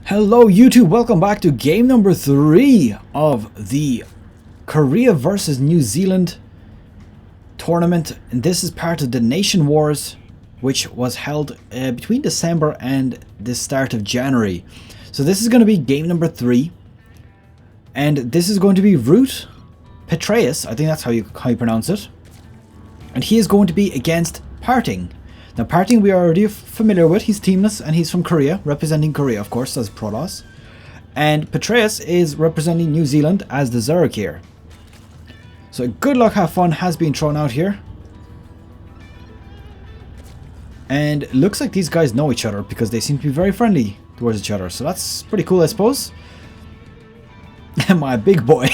Hello YouTube, welcome back to game number 3 of the Korea versus New Zealand tournament, and this is part of the Nation Wars, which was held between December and the start of January. So this is going to be game number 3, and this is going to be Root Petraeus, I think that's how you pronounce it, and he is going to be against PartinG. Now PartinG we are already familiar with, he's teamless and he's from Korea, representing Korea of course as Protoss. And Petraeus is representing New Zealand as the Zerg here. So good luck, have fun has been thrown out here. And it looks like these guys know each other because they seem to be very friendly towards each other. So that's pretty cool, I suppose. My big boy.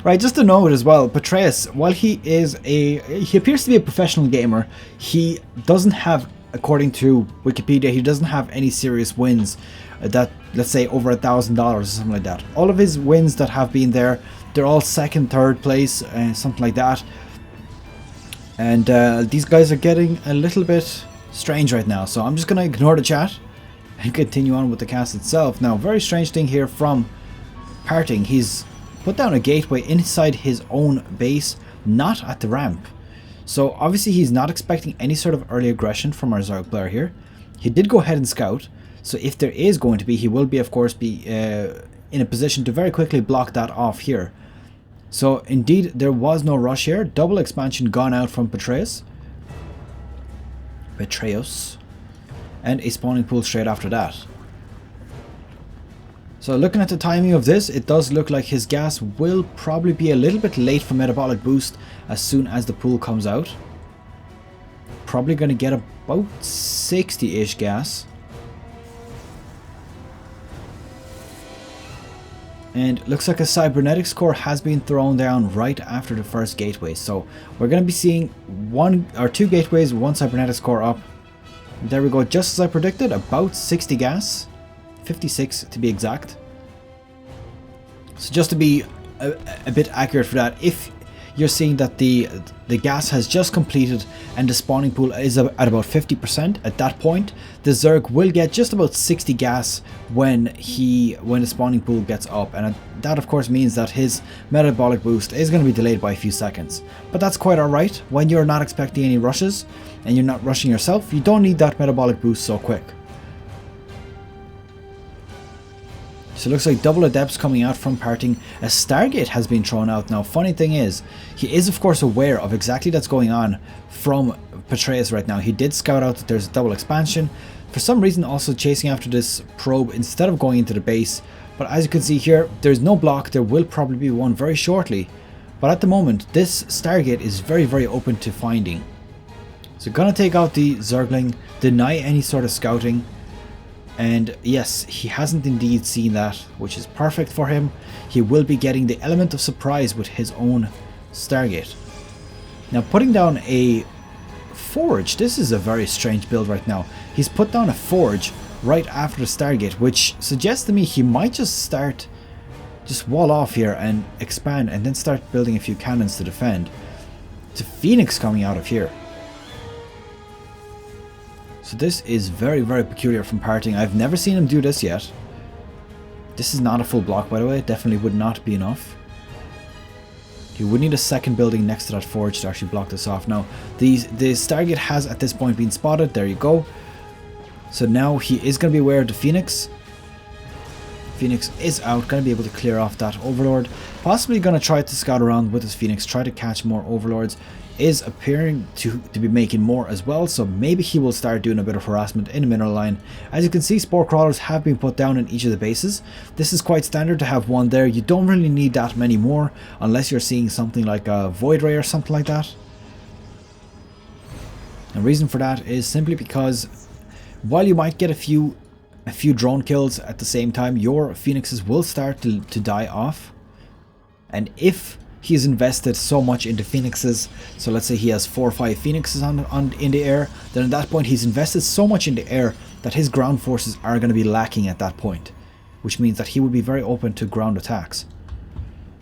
Right, just to note as well, Petraeus, while he appears to be a professional gamer, he doesn't have, according to Wikipedia, he doesn't have any serious wins that, let's say, over $1,000 or something like that. All of his wins that have been there, they're all second, third place, something like that. And these guys are getting a little bit strange right now, so I'm just gonna ignore the chat and continue on with the cast itself. Now, very strange thing here from PartinG, he's put down a gateway inside his own base, not at the ramp. So obviously he's not expecting any sort of early aggression from our Zerg player here. He did go ahead and scout, so if there is going to be, he will be of course be in a position to very quickly block that off here. So indeed there was no rush here. Double expansion gone out from Petraeus, and a spawning pool straight after that. So looking at the timing of this, it does look like his gas will probably be a little bit late for metabolic boost as soon as the pool comes out. Probably going to get about 60-ish gas. And looks like a cybernetics core has been thrown down right after the first gateway. So we're going to be seeing 1 or 2 gateways, 1 cybernetics core up. There we go, just as I predicted, about 60 gas. 56 to be exact. So just to be a bit accurate for that, if you're seeing that the gas has just completed and the spawning pool is at about 50%, at that point the Zerg will get just about 60 gas when the spawning pool gets up, and that of course means that his metabolic boost is going to be delayed by a few seconds. But that's quite alright when you're not expecting any rushes and you're not rushing yourself. You don't need that metabolic boost so quick. So it looks like double adepts coming out from PartinG. A Stargate has been thrown out. Now funny thing is, he is of course aware of exactly that's going on from Petraeus right now. He did scout out that there's a double expansion. For some reason also chasing after this probe instead of going into the base. But as you can see here, there's no block. There will probably be one very shortly. But at the moment, this Stargate is very, very open to finding. So gonna take out the Zergling, deny any sort of scouting. And yes, he hasn't indeed seen that, which is perfect for him. He will be getting the element of surprise with his own Stargate. Now putting down a forge, this is a very strange build right now. He's put down a forge right after the Stargate, which suggests to me he might just wall off here and expand and then start building a few cannons to defend. It's a Phoenix coming out of here. So this is very, very peculiar from PartinG. I've never seen him do this yet. This is not a full block, by the way. It definitely would not be enough. He would need a second building next to that forge to actually block this off. Now, the Stargate has at this point been spotted. There you go. So now he is going to be aware of the Phoenix. Phoenix is out, going to be able to clear off that Overlord. Possibly going to try to scout around with his Phoenix, try to catch more Overlords. Is appearing to be making more as well, so maybe he will start doing a bit of harassment in the mineral line. As you can see, spore crawlers have been put down in each of the bases. This is quite standard to have one there. You don't really need that many more unless you're seeing something like a Void Ray or something like that. The reason for that is simply because while you might get a few drone kills at the same time, your Phoenixes will start to die off. And if he's invested so much into Phoenixes, so let's say he has 4 or 5 Phoenixes in the air, then at that point he's invested so much in the air that his ground forces are going to be lacking at that point, which means that he would be very open to ground attacks.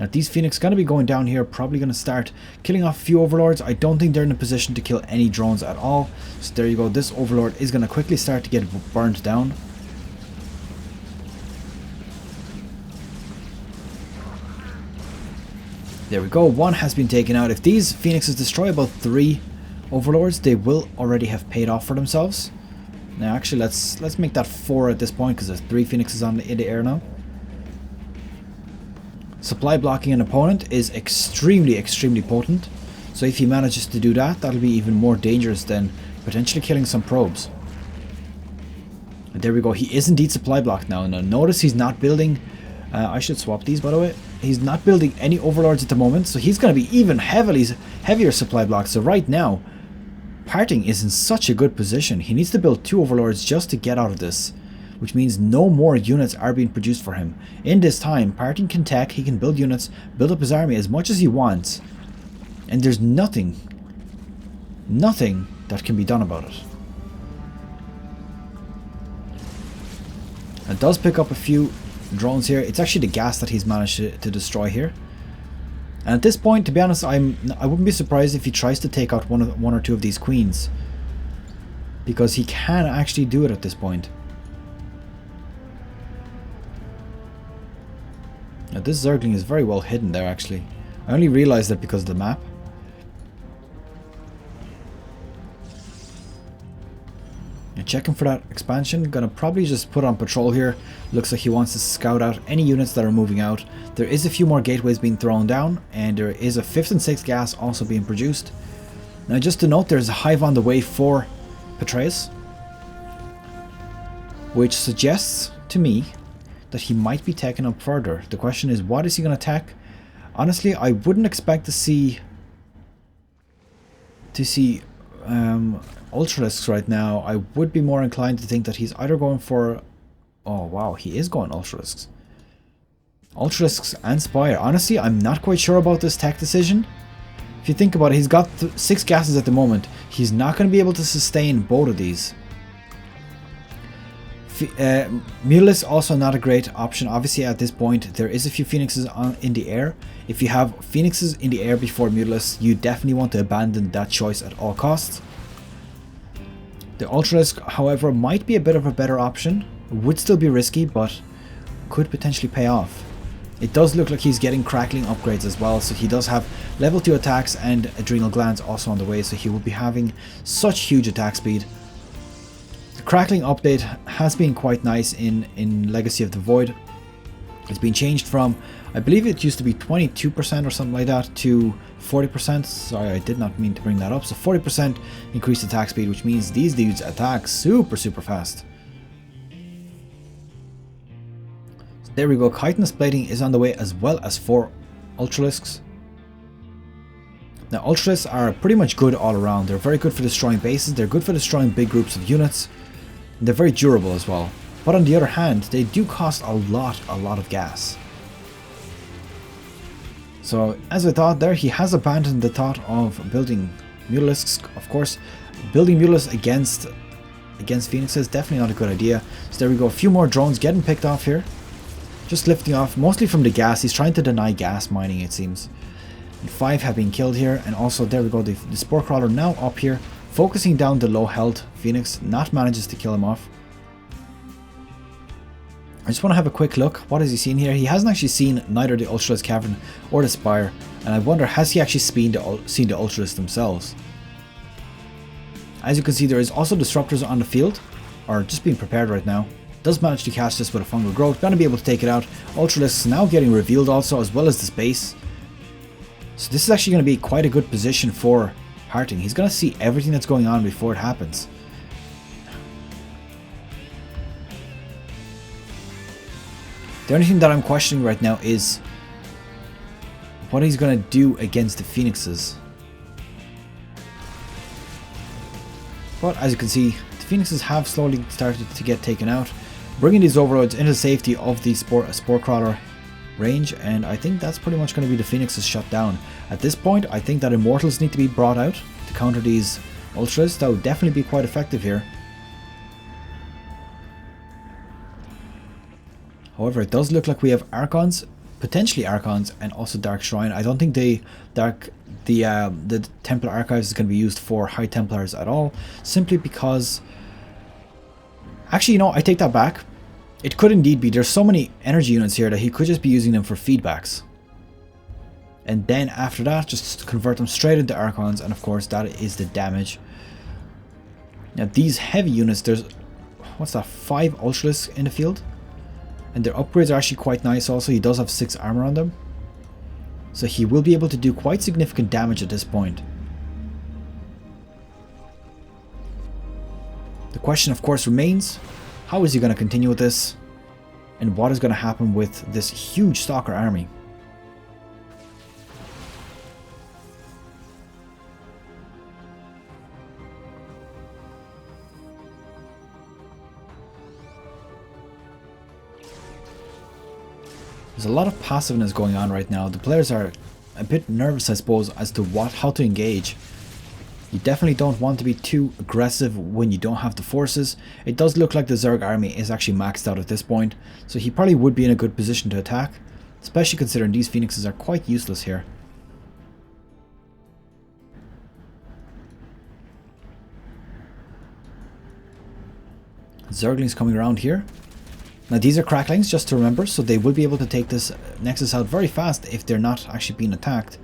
Now these Phoenix going to be going down here, probably going to start killing off a few Overlords. I don't think they're in a position to kill any drones at all, so there you go. This Overlord is going to quickly start to get burned down. There we go, one has been taken out. If these phoenixes destroy about 3 overlords, they will already have paid off for themselves. Now actually let's make that 4 at this point, because there's 3 phoenixes in the air now. Supply blocking an opponent is extremely potent. So if he manages to do that, that'll be even more dangerous than potentially killing some probes. And there we go, he is indeed supply blocked now. Now notice he's not building, I should swap these by the way. He's not building any overlords at the moment, so he's going to be even heavier supply blocked. So right now, PartinG is in such a good position. He needs to build 2 overlords just to get out of this, which means no more units are being produced for him. In this time, PartinG can tech, he can build units, build up his army as much as he wants, and there's nothing that can be done about it. It does pick up a few drones here. It's actually the gas that he's managed to destroy here. And at this point, to be honest, I wouldn't be surprised if he tries to take out one or two of these queens, because he can actually do it at this point. Now this Zergling is very well hidden there actually. I only realized that because of the map. Checking for that expansion, gonna probably just put on patrol here. Looks like he wants to scout out any units that are moving out. There is a few more gateways being thrown down, and there is a 5th and 6th gas also being produced. Now just to note, there's a hive on the way for Petraeus, which suggests to me that he might be taken up further. The question is, what is he gonna attack? Honestly, I wouldn't expect to see Ultralisks right now. I would be more inclined to think that he's either going for... Oh wow, he is going Ultralisks. Ultralisks and Spire. Honestly, I'm not quite sure about this tech decision. If you think about it, he's got 6 gases at the moment. He's not going to be able to sustain both of these. Mutalisk also not a great option. Obviously at this point there is a few phoenixes in the air. If you have phoenixes in the air before Mutalisk, you definitely want to abandon that choice at all costs. The Ultralisk, however, might be a bit of a better option. Would still be risky, but could potentially pay off. It does look like he's getting crackling upgrades as well, so he does have level 2 attacks and adrenal glands also on the way, so he will be having such huge attack speed. The crackling update has been quite nice in Legacy of the Void. It's been changed from, I believe it used to be 22% or something like that, to 40%. Sorry, I did not mean to bring that up. So 40% increased attack speed, which means these dudes attack super fast. So there we go. Chitinous plating is on the way, as well as 4 Ultralisks. Now Ultralisks are pretty much good all around. They're very good for destroying bases. They're good for destroying big groups of units. And they're very durable as well. But on the other hand, they do cost a lot of gas. So as I thought there, he has abandoned the thought of building Mutalisks. Of course, building Mutalisks against Phoenix is definitely not a good idea. So there we go, a few more drones getting picked off here. Just lifting off, mostly from the gas. He's trying to deny gas mining, it seems. And 5 have been killed here, and also there we go, the Spore Crawler now up here, focusing down the low health Phoenix, not manages to kill him off. I just want to have a quick look. What has he seen here? He hasn't actually seen neither the Ultralisk Cavern or the Spire, and I wonder, has he actually seen the Ultralisk themselves? As you can see, there is also disruptors on the field, or just being prepared right now. Does manage to catch this with a fungal growth, gonna be able to take it out. Ultralisks now getting revealed also, as well as the space. So this is actually going to be quite a good position for PartinG. He's going to see everything that's going on before it happens. The only thing that I'm questioning right now is what he's going to do against the Phoenixes. But as you can see, the Phoenixes have slowly started to get taken out, bringing these overloads into safety of the Spore Crawler range, and I think that's pretty much going to be the Phoenixes shut down. At this point, I think that Immortals need to be brought out to counter these Ultras. That would definitely be quite effective here. However, it does look like we have Archons, potentially Archons, and also Dark Shrine. I don't think the Templar Archives is going to be used for High Templars at all, simply because... Actually, you know, I take that back. It could indeed be. There's so many energy units here that he could just be using them for feedbacks. And then after that, just convert them straight into Archons, and of course that is the damage. Now these heavy units, there's, what's that, 5 Ultralisks in the field? And their upgrades are actually quite nice also. He does have 6 armor on them. So he will be able to do quite significant damage at this point. The question of course remains, how is he going to continue with this? And what is going to happen with this huge Stalker army? There's a lot of passiveness going on right now. The players are a bit nervous, I suppose, as to how to engage. You definitely don't want to be too aggressive when you don't have the forces. It does look like the Zerg army is actually maxed out at this point, so he probably would be in a good position to attack, especially considering these Phoenixes are quite useless here. Zerglings coming around here. Now these are cracklings, just to remember, so they will be able to take this Nexus out very fast if they're not actually being attacked.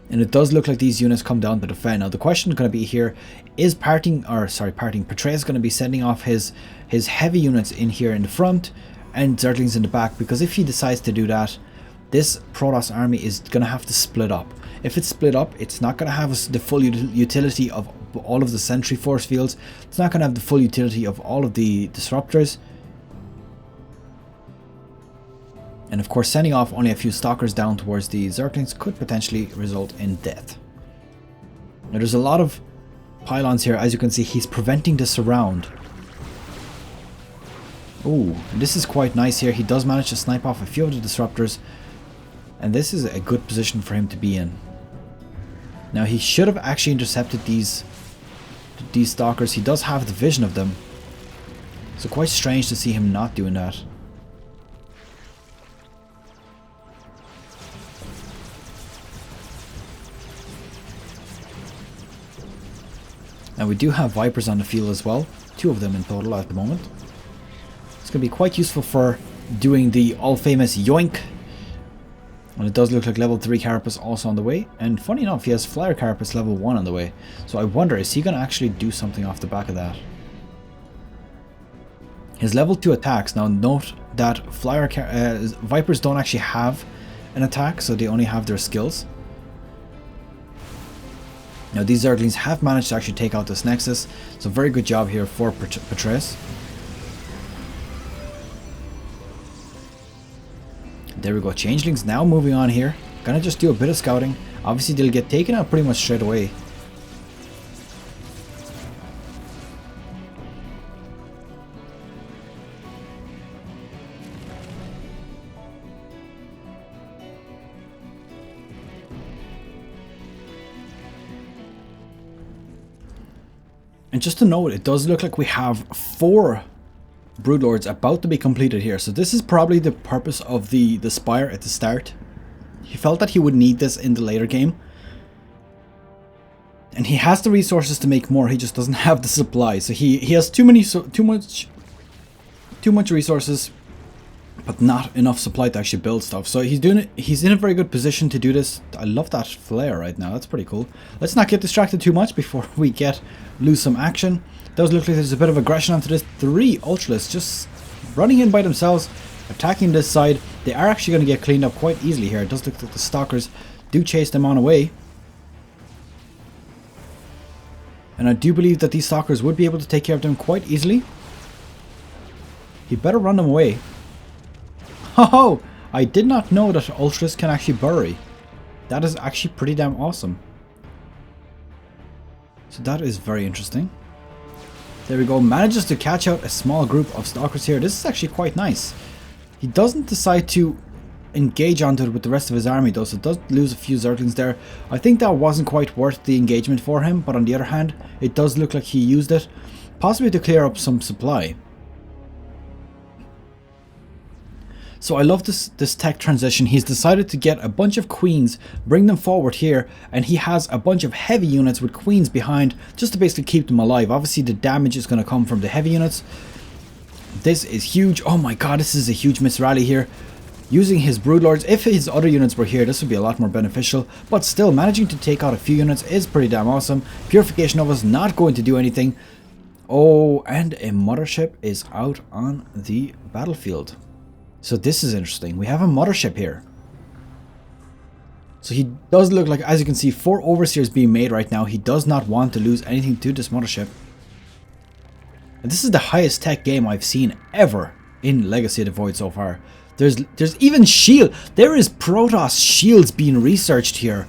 And it does look like these units come down to defend. Now the question is going to be here, is Petraeus going to be sending off his heavy units in here in the front and Zerglings in the back? Because if he decides to do that, this Protoss army is going to have to split up. If it's split up, it's not going to have the full utility of all of the sentry force fields. It's not going to have the full utility of all of the disruptors. And of course, sending off only a few Stalkers down towards the Zerglings could potentially result in death. Now there's a lot of pylons here. As you can see, he's preventing the surround. Oh, this is quite nice here. He does manage to snipe off a few of the disruptors. And this is a good position for him to be in. Now he should have actually intercepted these Stalkers. He does have the vision of them. So quite strange to see him not doing that. Now we do have Vipers on the field as well, 2 of them in total at the moment. It's going to be quite useful for doing the all-famous yoink. And it does look like level 3 Carapace also on the way. And funny enough, he has Flyer Carapace level 1 on the way. So I wonder, is he going to actually do something off the back of that? His level 2 attacks, now note that Vipers don't actually have an attack, so they only have their skills. Now these Zerglings have managed to actually take out this Nexus, so very good job here for Petraeus. There we go, Changelings now moving on here. Gonna just do a bit of scouting. Obviously they'll get taken out pretty much straight away. And just to note, it does look like we have 4 Broodlords about to be completed here. So this is probably the purpose of the Spire at the start. He felt that he would need this in the later game. And he has the resources to make more, he just doesn't have the supply. So he has too much resources, but not enough supply to actually build stuff. So he's in a very good position to do this. I love that flare right now, that's pretty cool. Let's not get distracted too much before we lose some action. Does look like there's a bit of aggression onto this. 3 Ultralisks just running in by themselves, attacking this side. They are actually going to get cleaned up quite easily here. It does look like the Stalkers do chase them on away. And I do believe that these Stalkers would be able to take care of them quite easily. He better run them away. Oh, I did not know that Ultras can actually bury. That is actually pretty damn awesome. So that is very interesting. There we go, manages to catch out a small group of Stalkers here. This is actually quite nice. He doesn't decide to engage onto it with the rest of his army though, so it does lose a few Zerglings there. I think that wasn't quite worth the engagement for him, but on the other hand, it does look like he used it, possibly to clear up some supply. So I love this tech transition. He's decided to get a bunch of queens, bring them forward here, and he has a bunch of heavy units with queens behind just to basically keep them alive. Obviously the damage is going to come from the heavy units. This is huge. Oh my god, this is a huge miss rally here. using his Broodlords. If his other units were here, this would be a lot more beneficial, but still managing to take out a few units is pretty damn awesome. Purification Nova's not going to do anything. Oh, and a mothership is out on the battlefield. So this is interesting. We have a mothership here. So he does look like, as you can see, 4 overseers being made right now. He does not want to lose anything to this mothership. And this is the highest tech game I've seen ever in Legacy of the Void so far. There's even shield. There is Protoss shields being researched here.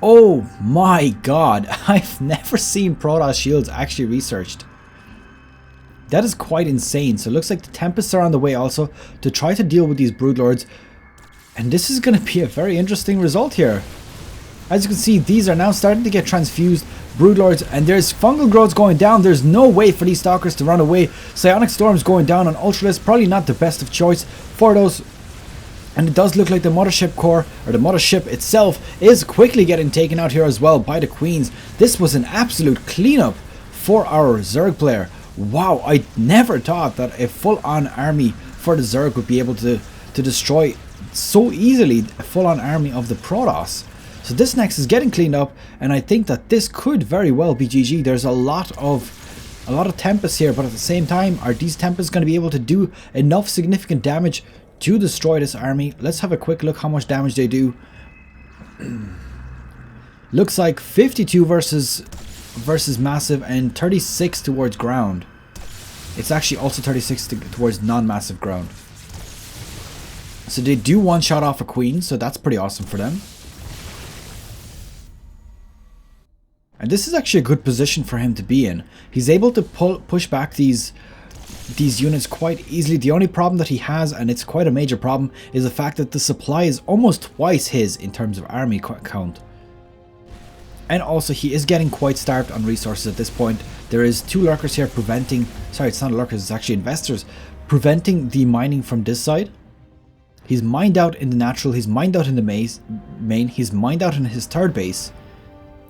Oh my god. I've never seen Protoss shields actually researched. That is quite insane. So it looks like the Tempests are on the way also to try to deal with these Broodlords. And this is going to be a very interesting result here. As you can see, these are now starting to get transfused. Broodlords, and there's Fungal Growths going down. There's no way for these Stalkers to run away. Psionic Storms going down on Ultralisk. Probably not the best of choice for those. And it does look like the Mothership Core, or the Mothership itself, is quickly getting taken out here as well by the Queens. This was an absolute cleanup for our Zerg player. Wow, I never thought that a full-on army for the Zerg would be able to destroy so easily a full-on army of the Protoss. So this next is getting cleaned up, and I think that this could very well be GG. There's a lot of Tempests here, but at the same time, are these Tempests going to be able to do enough significant damage to destroy this army? Let's have a quick look how much damage they do. Looks like 52 versus massive and 36 towards ground. It's actually also 36 towards non-massive ground. So they do one shot off a queen, so that's pretty awesome for them. And this is actually a good position for him to be in. He's able to push back these units quite easily. The only problem that he has, and it's quite a major problem, is the fact that the supply is almost twice his in terms of army count. And also he is getting quite starved on resources at this point. There is 2 lurkers here preventing, sorry, it's not lurkers, it's actually investors, preventing the mining from this side. He's mined out in the natural, he's mined out in the main, he's mined out in his 3rd base.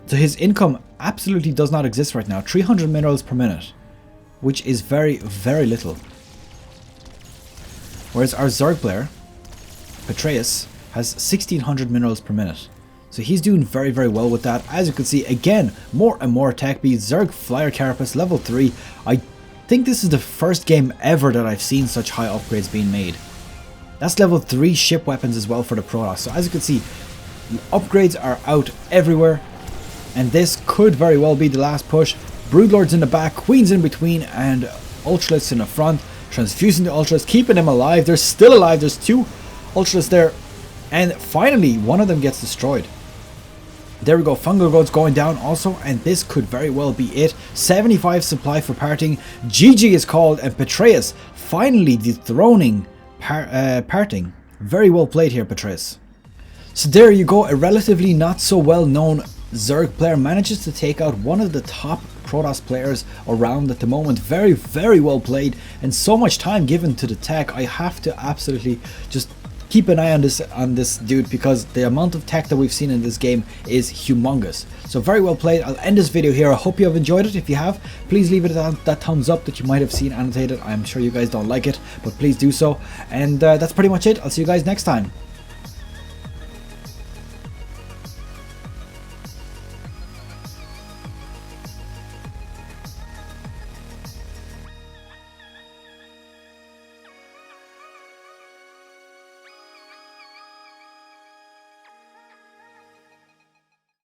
So his income absolutely does not exist right now. 300 minerals per minute, which is very, very little. Whereas our Zerg player, Petraeus, has 1600 minerals per minute. So he's doing very, very well with that. As you can see, again, more and more tech beats. Zerg Flyer Carapace, level 3. I think this is the first game ever that I've seen such high upgrades being made. That's level 3 ship weapons as well for the Protoss. So as you can see, upgrades are out everywhere. And this could very well be the last push. Broodlords in the back, Queens in between, and Ultralisks in the front. Transfusing the Ultralisks, keeping them alive. They're still alive. There's 2 Ultralisks there. And finally, one of them gets destroyed. There we go, Fungal Growths going down also, and this could very well be it. 75 supply for PartinG. GG is called, and Petraeus finally dethroning PartinG. Very well played here, Petraeus. So there you go, a relatively not so well known Zerg player manages to take out one of the top Protoss players around at the moment. Very, very well played, and so much time given to the tech. I have to absolutely just keep an eye on this dude, because the amount of tech that we've seen in this game is humongous. So very well played. I'll end this video here. I hope you have enjoyed it. If you have, please leave it that thumbs up that you might have seen annotated. I'm sure you guys don't like it, but please do so. And that's pretty much it. I'll see you guys next time.